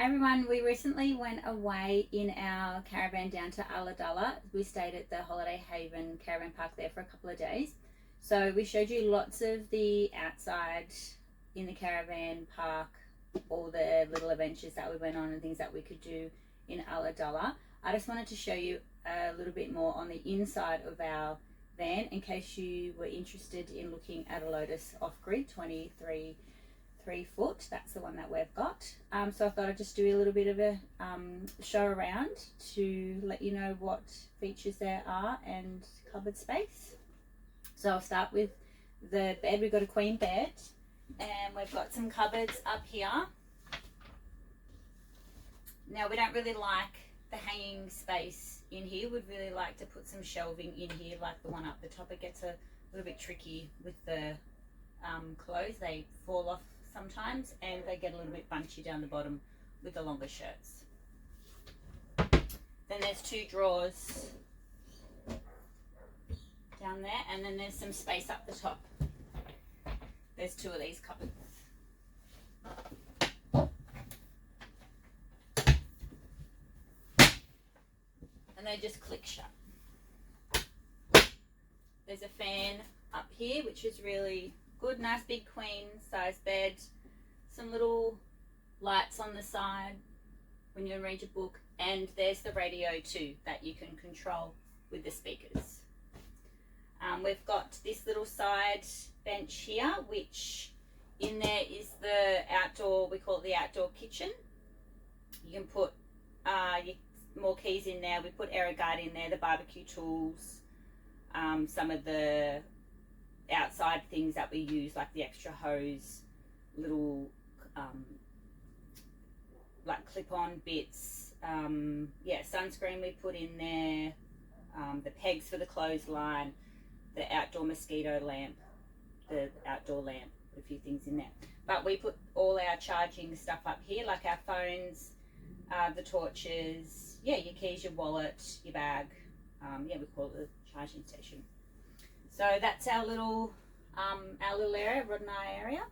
Hi everyone, we recently went away in our caravan down to Ulladulla. We stayed at the Holiday Haven caravan park there for a couple of days. So we showed you lots of the outside in the caravan park, all the little adventures that we went on and things that we could do in Ulladulla. I just wanted to show you a little bit more on the inside of our van in case you were interested in looking at a Lotus off-grid 23 3-foot. That's the one that we've got. So I thought I'd just do a little bit of a show around to let you know what features there are and cupboard space. So I'll start with the bed. We've got a queen bed and we've got some cupboards up here. Now we don't really like the hanging space in here. We'd really like to put some shelving in here like the one up the top. It gets a little bit tricky with the clothes. They fall off sometimes and they get a little bit bunchy down the bottom with the longer shirts. Then there's two drawers down there and then there's some space up the top. There's two of these cupboards. And they just click shut. There's a fan up here which is really good, nice big queen size bed, some little lights on the side when you read your book, and there's the radio too that you can control with the speakers. We've got this little side bench here, which in there is the outdoor, we call it the outdoor kitchen. You can put more keys in there. We put AeroGuard in there, the barbecue tools, some of the outside things that we use like the extra hose, little like clip-on bits, sunscreen we put in there, the pegs for the clothesline, the outdoor mosquito lamp, the outdoor lamp, put a few things in there. But we put all our charging stuff up here, like our phones, the torches, your keys, your wallet, your bag, we call it the charging station. So that's our little area, Rod and I area.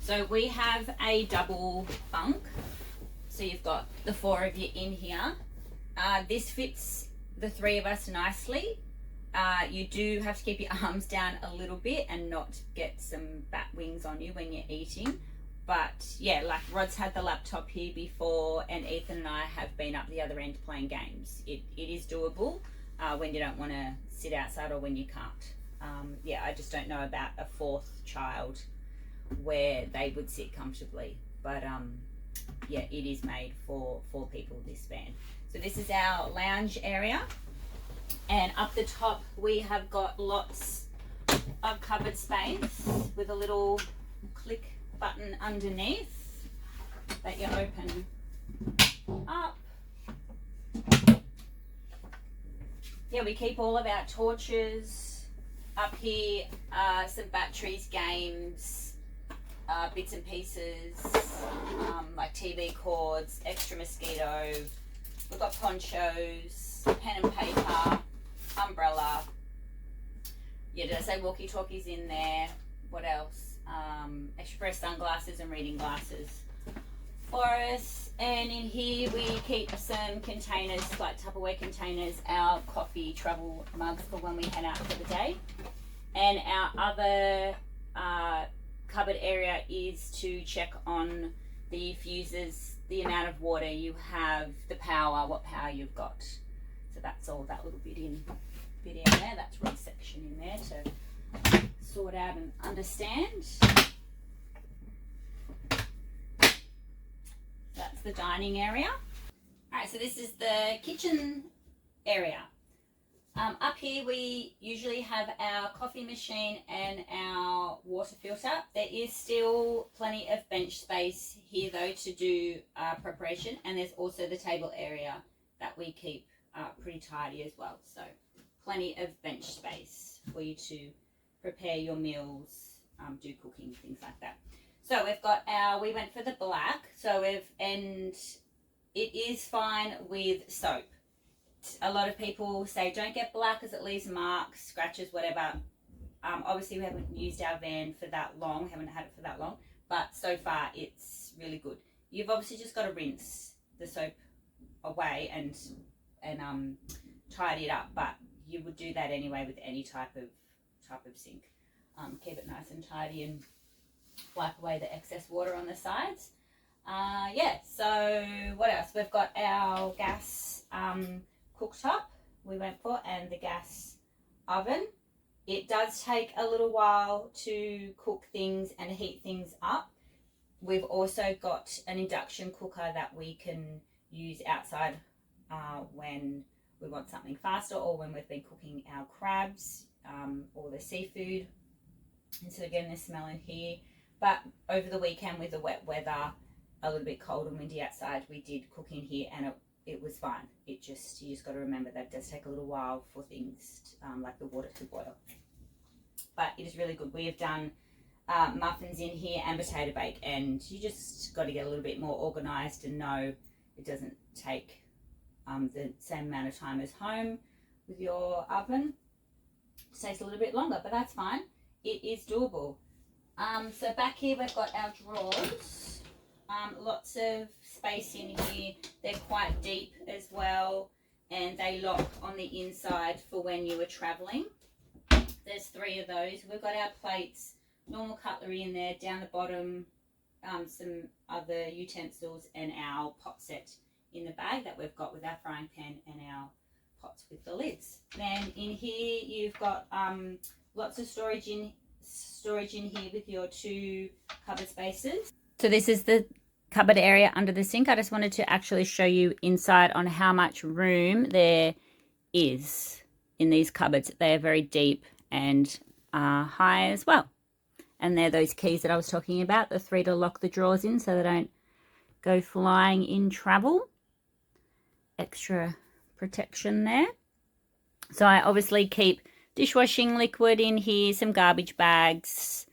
So we have a double bunk. So you've got the four of you in here. This fits the three of us nicely. You do have to keep your arms down a little bit and not get some bat wings on you when you're eating. But yeah, like Rod's had the laptop here before and Ethan and I have been up the other end playing games. It is doable when you don't want to sit outside or when you can't. I just don't know about a fourth child where they would sit comfortably, but it is made for 4 people, this van. So this is our lounge area, and up the top we have got lots of cupboard space with a little click button underneath that you open up. We keep all of our torches up here, some batteries, games, bits and pieces, like TV cords, extra mosquito. We've got ponchos, pen and paper, umbrella. Did I say walkie-talkies in there? What else? Extra pair of sunglasses and reading glasses for us. And in here we keep some containers, like Tupperware containers, our coffee travel mugs for when we head out for the day. And our other cupboard area is to check on the fuses, the amount of water you have, the power, what power you've got. So that's all that little bit in there. That's Rod's section in there to sort out and understand. That's the dining area. Alright, so this is the kitchen area. Up here we usually have our coffee machine and our water filter. There is still plenty of bench space here though to do preparation, and there's also the table area that we keep pretty tidy as well. So plenty of bench space for you to prepare your meals, do cooking, things like that. So we've got we went for the black, and it is fine with soap. A lot of people say don't get black because it leaves marks, scratches, whatever. Obviously we haven't used our van for that long, haven't had it for that long, but so far it's really good. you've obviously just got to rinse the soap away and tidy it up, but you would do that anyway with any type of sink. Keep it nice and tidy and wipe away the excess water on the sides. Yeah, so what else? We've got our gas cooktop we went for, and the gas oven. It does take a little while to cook things and heat things up. We've also got an induction cooker that we can use outside when we want something faster, or when we've been cooking our crabs or the seafood, instead of getting the smell in here. But over the weekend with the wet weather, a little bit cold and windy outside, we did cook in here, and it was fine. You just got to remember that it does take a little while for things like the water to boil. But it is really good. We have done muffins in here and potato bake, and you just got to get a little bit more organised and know it doesn't take the same amount of time as home with your oven. It takes a little bit longer, but that's fine. It is doable. So back here we've got our drawers. Lots of space in here. They're quite deep as well, and they lock on the inside for when you are travelling. There's 3 of those. We've got our plates, normal cutlery in there. Down the bottom, some other utensils, and our pot set in the bag that we've got with our frying pan and our pots with the lids. Then in here you've got lots of storage in here with your 2 cupboard spaces. So this is the cupboard area under the sink. I just wanted to actually show you inside on how much room there is in these cupboards. They are very deep and high as well. And they're those keys that I was talking about, the 3 to lock the drawers in so they don't go flying in travel. Extra protection there. So I obviously keep dishwashing liquid in here, some garbage bags.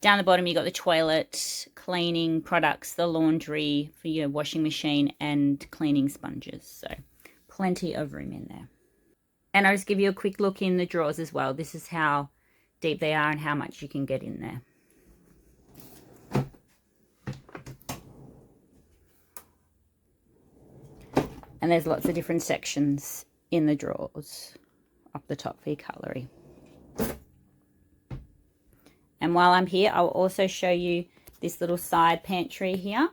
Down the bottom you got the toilet, cleaning products, the laundry for your washing machine, and cleaning sponges. So plenty of room in there. And I'll just give you a quick look in the drawers as well. This is how deep they are and how much you can get in there. And there's lots of different sections in the drawers up the top for your cutlery. And while I'm here, I'll also show you this little side pantry here.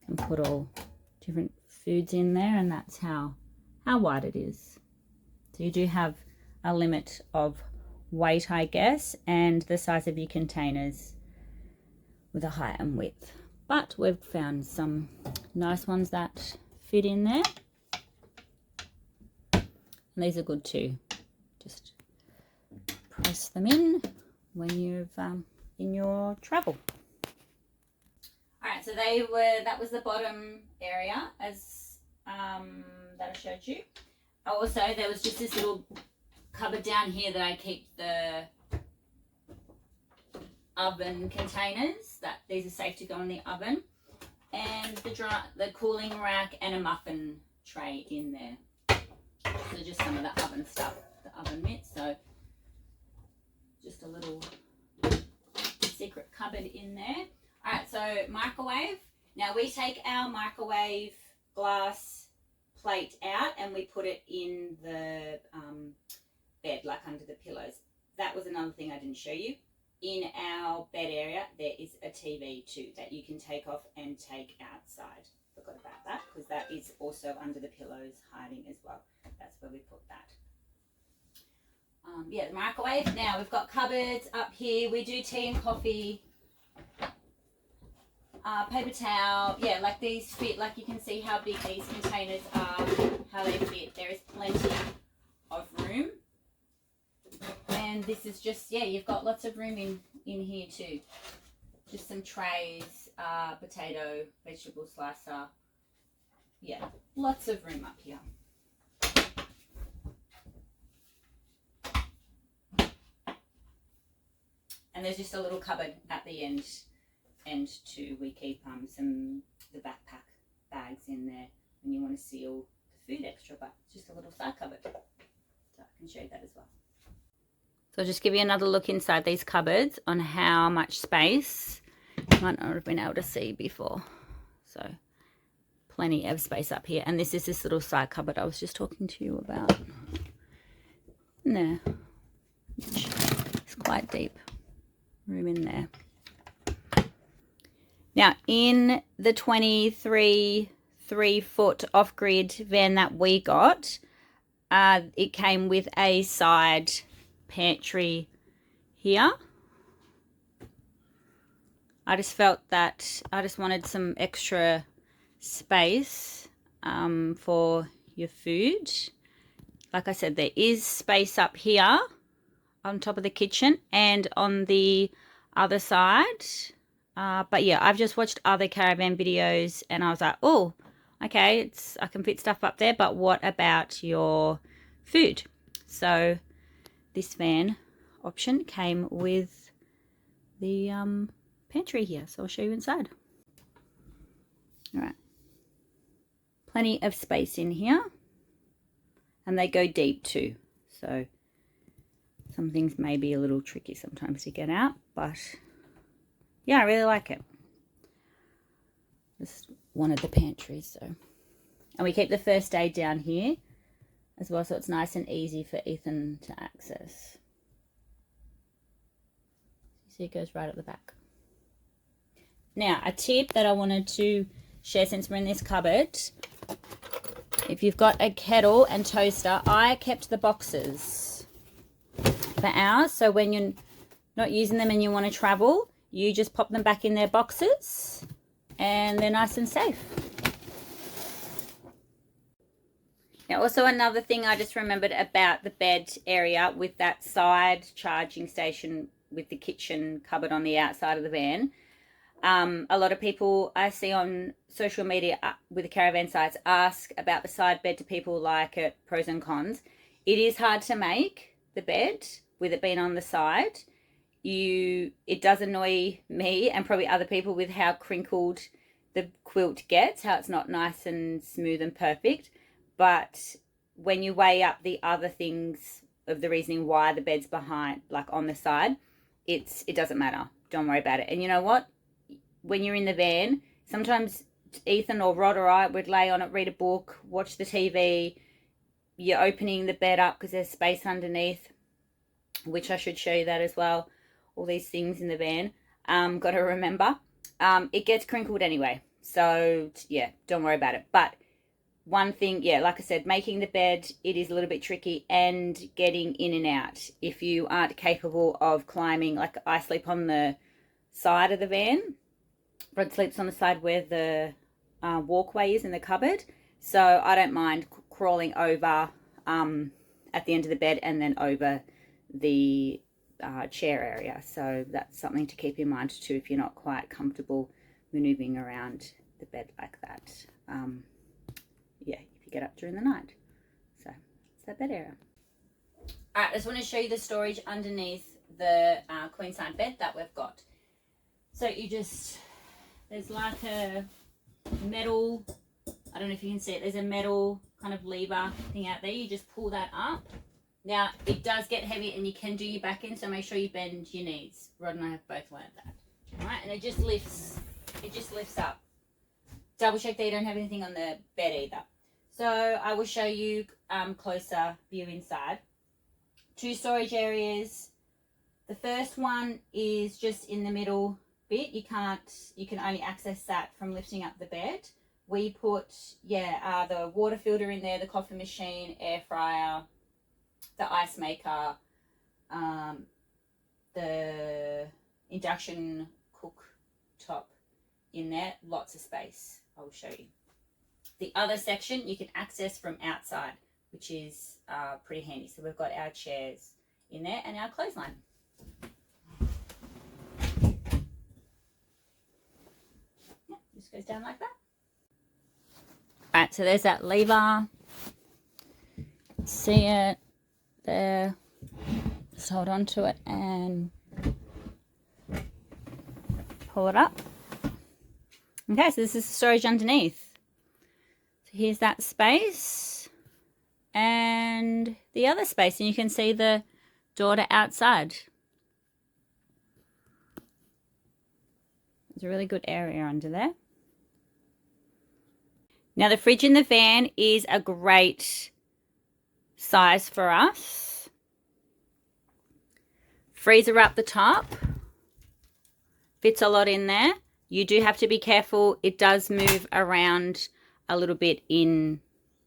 And put all different foods in there, and that's how wide it is. So you do have a limit of weight, I guess, and the size of your containers with a height and width. But we've found some nice ones that fit in there. And these are good too. Just press them in when you've in your travel. Alright, so that was the bottom area as that I showed you. Also, there was just this little cupboard down here that I keep the oven containers. These are safe to go in the oven, and the cooling rack and a muffin tray in there. So just some of the oven stuff, the oven mitts. So just a little secret cupboard in there. All right, so microwave. Now we take our microwave glass plate out and we put it in the bed, like under the pillows. That was another thing I didn't show you. In our bed area, there is a TV too that you can take off and take outside. Forgot about that, because that is also under the pillows, hiding as well. That's where we put that. Yeah, the microwave. Now we've got cupboards up here. We do tea and coffee. Paper towel. Yeah, like these fit. Like you can see how big these containers are, how they fit. There is plenty of room. And this is just, yeah, you've got lots of room in here too. Just some trays, potato, vegetable slicer. Yeah, lots of room up here. And there's just a little cupboard at the end too. We keep the backpack bags in there when you want to seal the food extra, but just a little side cupboard. So I can show you that as well. So I'll just give you another look inside these cupboards on how much space. You might not have been able to see before. So plenty of space up here. And this is this little side cupboard I was just talking to you about. In there. It's quite deep. Room in there. Now, in the 23 3-foot off-grid van that we got, it came with a side pantry here. I just felt that I just wanted some extra space for your food. Like I said, there is space up here on top of the kitchen and on the other side. But yeah, I've just watched other caravan videos and I was like, oh, okay, I can fit stuff up there, but what about your food? So this van option came with the pantry here, so I'll show you inside. All right, plenty of space in here, and they go deep too, so some things may be a little tricky sometimes to get out, but yeah, I really like it. Just one of the pantries, so. And we keep the first aid down here as well, so it's nice and easy for Ethan to access. You see it goes right at the back. Now, a tip that I wanted to share since we're in this cupboard, if you've got a kettle and toaster, I kept the boxes for ours, so when you're not using them and you want to travel, you just pop them back in their boxes and they're nice and safe. Now, also another thing I just remembered about the bed area with that side charging station with the kitchen cupboard on the outside of the van. A lot of people I see on social media with the caravan sites ask about the side bed. Do people like it? Pros and cons. It is hard to make the bed with it being on the side. It does annoy me and probably other people with how crinkled the quilt gets, how it's not nice and smooth and perfect. But when you weigh up the other things of the reasoning why the bed's behind, like on the side, it doesn't matter. Don't worry about it. And you know what? When you're in the van, sometimes Ethan or Rod or I would lay on it, read a book, watch the TV. You're opening the bed up because there's space underneath, which I should show you that as well. All these things in the van. Got to remember. It gets crinkled anyway. So, yeah, don't worry about it. But one thing, yeah, like I said, making the bed, it is a little bit tricky, and getting in and out. If you aren't capable of climbing, like I sleep on the side of the van. Rod sleeps on the side where the walkway is in the cupboard. So I don't mind crawling over at the end of the bed and then over the chair area. So that's something to keep in mind too if you're not quite comfortable maneuvering around the bed like that. Yeah, if you get up during the night. So it's that bed area. All right, I just want to show you the storage underneath the queen size bed that we've got. So there's like a metal, I don't know if you can see it, there's a metal kind of lever thing out there. You just pull that up. Now, it does get heavy and you can do your back in, so make sure you bend your knees. Rod and I have both learned that. All right, and it just lifts up. Double check that you don't have anything on the bed either. So I will show you closer view inside. 2 storage areas. The first one is just in the middle bit. You can only access that from lifting up the bed. We put, the water filter in there, the coffee machine, air fryer, the ice maker, the induction cooktop in there. Lots of space. I will show you. The other section you can access from outside, which is pretty handy. So we've got our chairs in there and our clothesline. Yeah, just goes down like that. All right, so there's that lever. See it there. Just hold on to it and pull it up. Okay, so this is the storage underneath. So here's that space and the other space, and you can see the daughter outside. There's a really good area under there. Now the fridge in the van is a great size for us. Freezer up the top. Fits a lot in there. You do have to be careful. It does move around a little bit in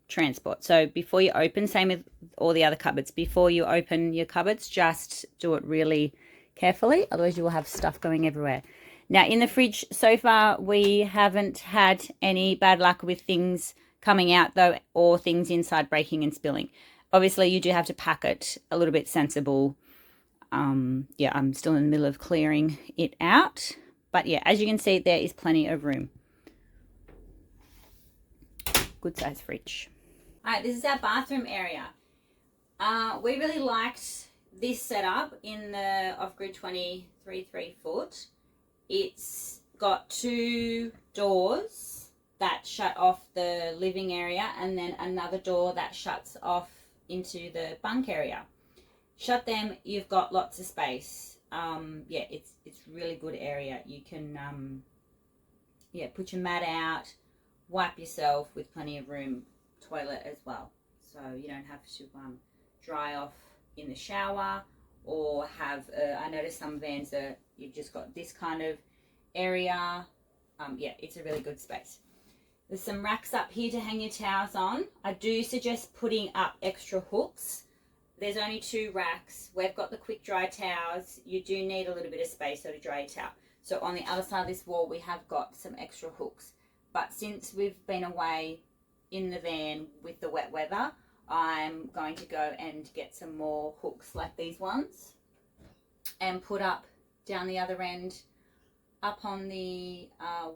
transport. So before you open, same with all the other cupboards, before you open your cupboards, just do it really carefully. Otherwise you will have stuff going everywhere. Now in the fridge so far, we haven't had any bad luck with things coming out though, or things inside breaking and spilling. Obviously you do have to pack it a little bit sensible. Yeah, I'm still in the middle of clearing it out. But yeah, as you can see, there is plenty of room. Good size fridge. All right, this is our bathroom area. We really liked this setup in the off-grid 23 foot. It's got 2 doors that shut off the living area and then another door that shuts off into the bunk area. Shut them, you've got lots of space. Yeah, it's really good area. You can yeah, put your mat out, wipe yourself with plenty of room, toilet as well. So you don't have to dry off in the shower or have, I noticed some vans are, you've just got this kind of area. Yeah, it's a really good space. There's some racks up here to hang your towels on. I do suggest putting up extra hooks. There's only 2 racks. We've got the quick dry towels. You do need a little bit of space so to dry your towel. So on the other side of this wall, we have got some extra hooks. But since we've been away in the van with the wet weather, I'm going to go and get some more hooks like these ones and put up down the other end, up on the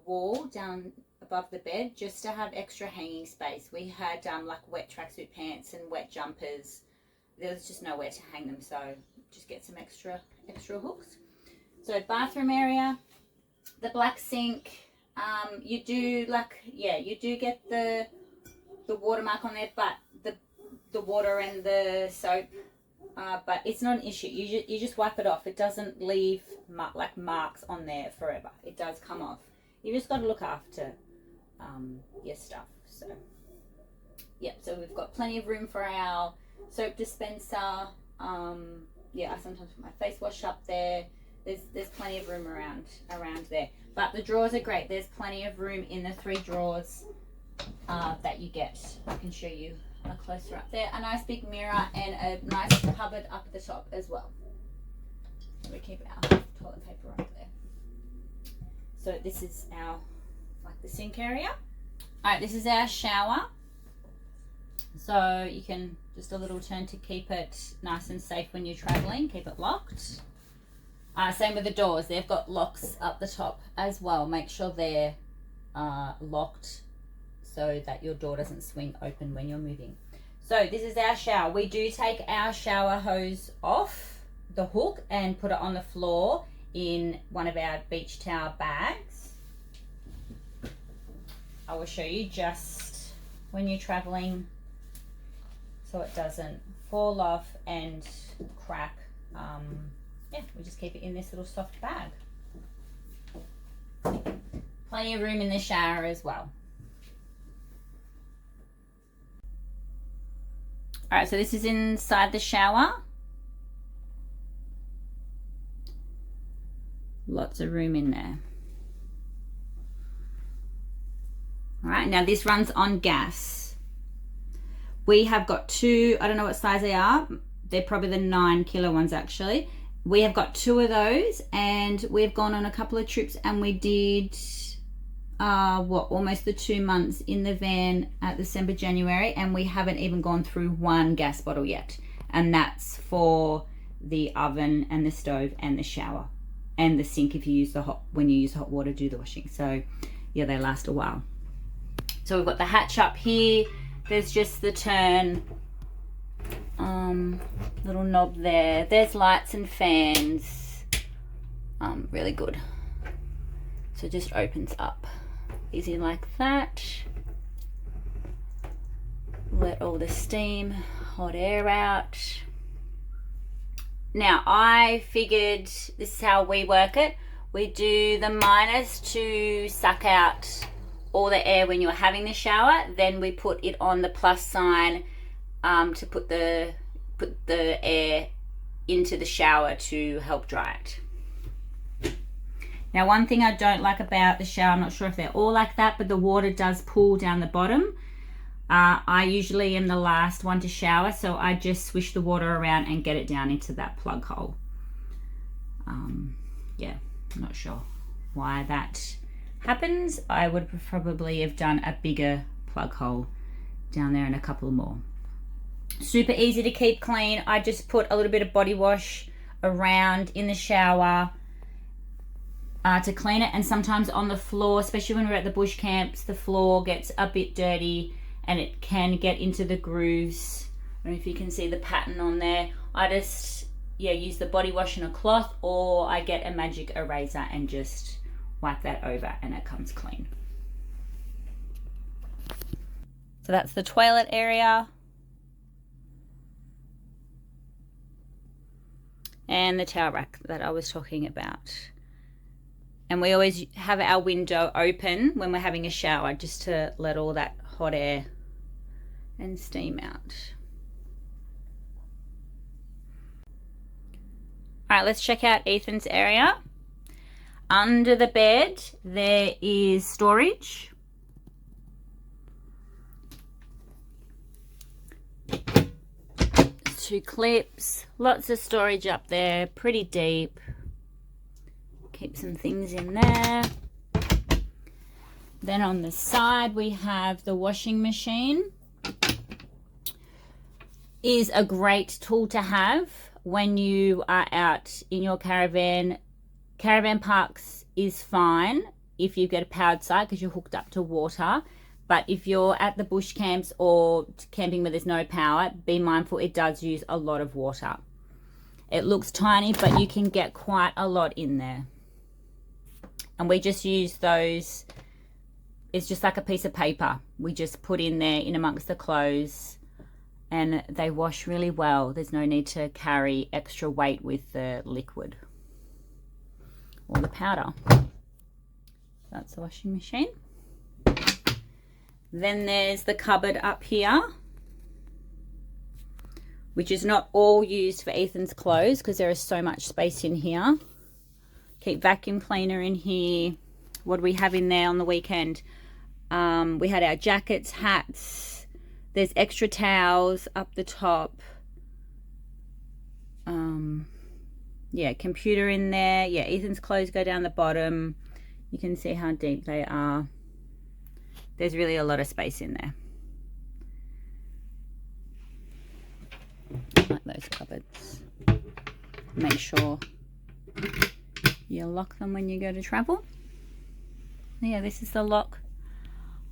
wall, down above the bed, just to have extra hanging space. We had like wet tracksuit pants and wet jumpers. There was just nowhere to hang them, so just get some extra hooks. So bathroom area, the black sink. You do you do get the watermark on there, but the water and the soap, but it's not an issue. You just wipe it off. It doesn't leave like marks on there forever. It does come off. You just got to look after your stuff. So yeah, so we've got plenty of room for our soap dispenser. Yeah, I sometimes put my face wash up there. There's plenty of room around there. But the drawers are great. There's plenty of room in the 3 drawers that you get. I can show you a closer up there. A nice big mirror and a nice cupboard up at the top as well. So we keep our toilet paper up there. So this is our, like, the sink area. All right, this is our shower. So you can just a little turn to keep it nice and safe when you're traveling, keep it locked. Same with the doors, they've got locks up the top as well. Make sure they're locked so that your door doesn't swing open when you're moving. So this is our shower. We do take our shower hose off the hook and put it on the floor in one of our beach towel bags. I will show you just when you're traveling, so it doesn't fall off and crack. Yeah, we just keep it in this little soft bag. Plenty of room in the shower as well. All right, so this is inside the shower. Lots of room in there. All right, now this runs on gas. We have got 2, I don't know what size they are. They're probably the 9 kilo ones actually. We have got 2 of those, and we've gone on a couple of trips, and we did almost the 2 months in the van at December, January, and we haven't even gone through 1 gas bottle yet. And that's for the oven and the stove and the shower and the sink if you use when you use hot water to do the washing. So yeah, they last a while. So we've got the hatch up here. There's just the turn little knob there. There's lights and fans. Really good. So it just opens up easy like that. Let all the steam, hot air out. Now I figured this is how we work it. We do the minus to suck out all the air when you're having the shower. Then we put it on the plus sign to put the air into the shower to help dry it. Now one thing I don't like about the shower, I'm not sure if they're all like that, but the water does pool down the bottom. I usually am the last one to shower, so I just swish the water around and get it down into that plug hole. Yeah, I'm not sure why that happens. I would probably have done a bigger plug hole down there and a couple more. Super easy to keep clean. I just put a little bit of body wash around in the shower to clean it, and sometimes on the floor, especially when we're at the bush camps, the floor gets a bit dirty and it can get into the grooves. I don't know if you can see the pattern on there. I just use the body wash in a cloth, or I get a magic eraser and just wipe that over and it comes clean. So that's the toilet area. And the towel rack that I was talking about. And we always have our window open when we're having a shower, just to let all that hot air and steam out. All right, let's check out Ethan's area. Under the bed, there is storage. Two clips, lots of storage up there, pretty deep. Keep some things in there. Then on the side, we have the washing machine. Is a great tool to have when you are out in your caravan. Caravan parks is fine if you get a powered site because you're hooked up to water. But if you're at the bush camps or camping where there's no power, be mindful it does use a lot of water. It looks tiny, but you can get quite a lot in there. And we just use those, it's just like a piece of paper. We just put in there in amongst the clothes, and they wash really well. There's no need to carry extra weight with the liquid or the powder. That's the washing machine. Then there's the cupboard up here, which is not all used for Ethan's clothes because there is so much space in here. Keep vacuum cleaner in here. What do we have in there on the weekend? We had our jackets, hats. There's extra towels up the top. Yeah, computer in there. Yeah, Ethan's clothes go down the bottom. You can see how deep they are. There's really a lot of space in there. Like those cupboards. Make sure you lock them when you go to travel. Yeah, this is the lock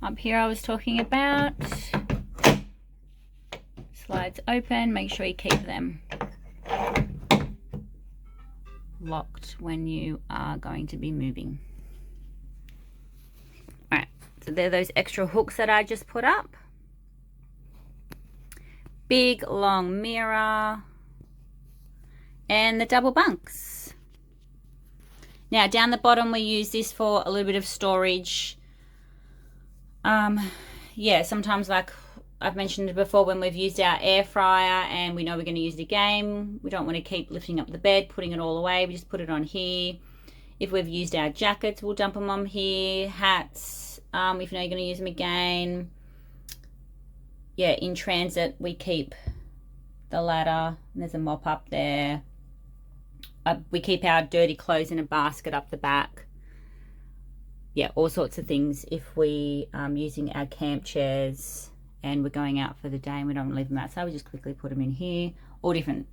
up here I was talking about. Slides open. Make sure you keep them locked when you are going to be moving. Alright, so there are those extra hooks that I just put up. Big long mirror and the double bunks. Now down the bottom we use this for a little bit of storage. Yeah, sometimes like I've mentioned before, when we've used our air fryer and we know we're going to use it again, we don't want to keep lifting up the bed, putting it all away. We just put it on here. If we've used our jackets, we'll dump them on here. Hats, if you know you're going to use them again. Yeah, in transit, we keep the ladder. There's a mop up there. We keep our dirty clothes in a basket up the back. Yeah, all sorts of things. If we using our camp chairs and we're going out for the day and we don't leave them outside, we just quickly put them in here. All different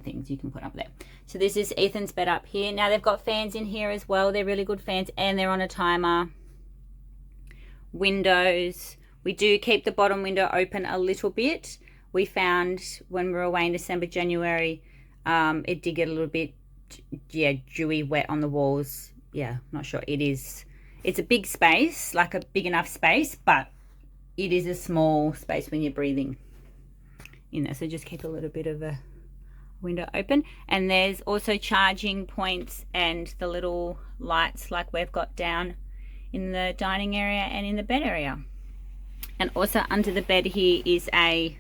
things you can put up there. So this is Ethan's bed up here. Now they've got fans in here as well. They're really good fans and they're on a timer. Windows. We do keep the bottom window open a little bit. We found when we were away in December, January, it did get a little bit, dewy, wet on the walls. Yeah, not sure. It's a big space, like a big enough space, but it is a small space when you're breathing in there. So just keep a little bit of a window open. And there's also charging points and the little lights like we've got down in the dining area and in the bed area. And also under the bed here is a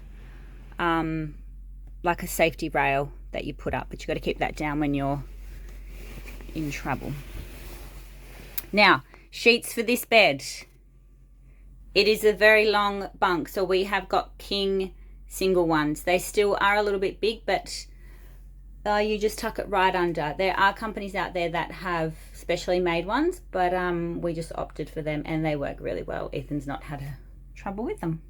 like a safety rail that you put up, but you've got to keep that down when you're in trouble. Now, sheets for this bed. It is a very long bunk, so we have got king single ones. They still are a little bit big, but you just tuck it right under. There are companies out there that have specially made ones, but we just opted for them and they work really well. Ethan's not had a trouble with them.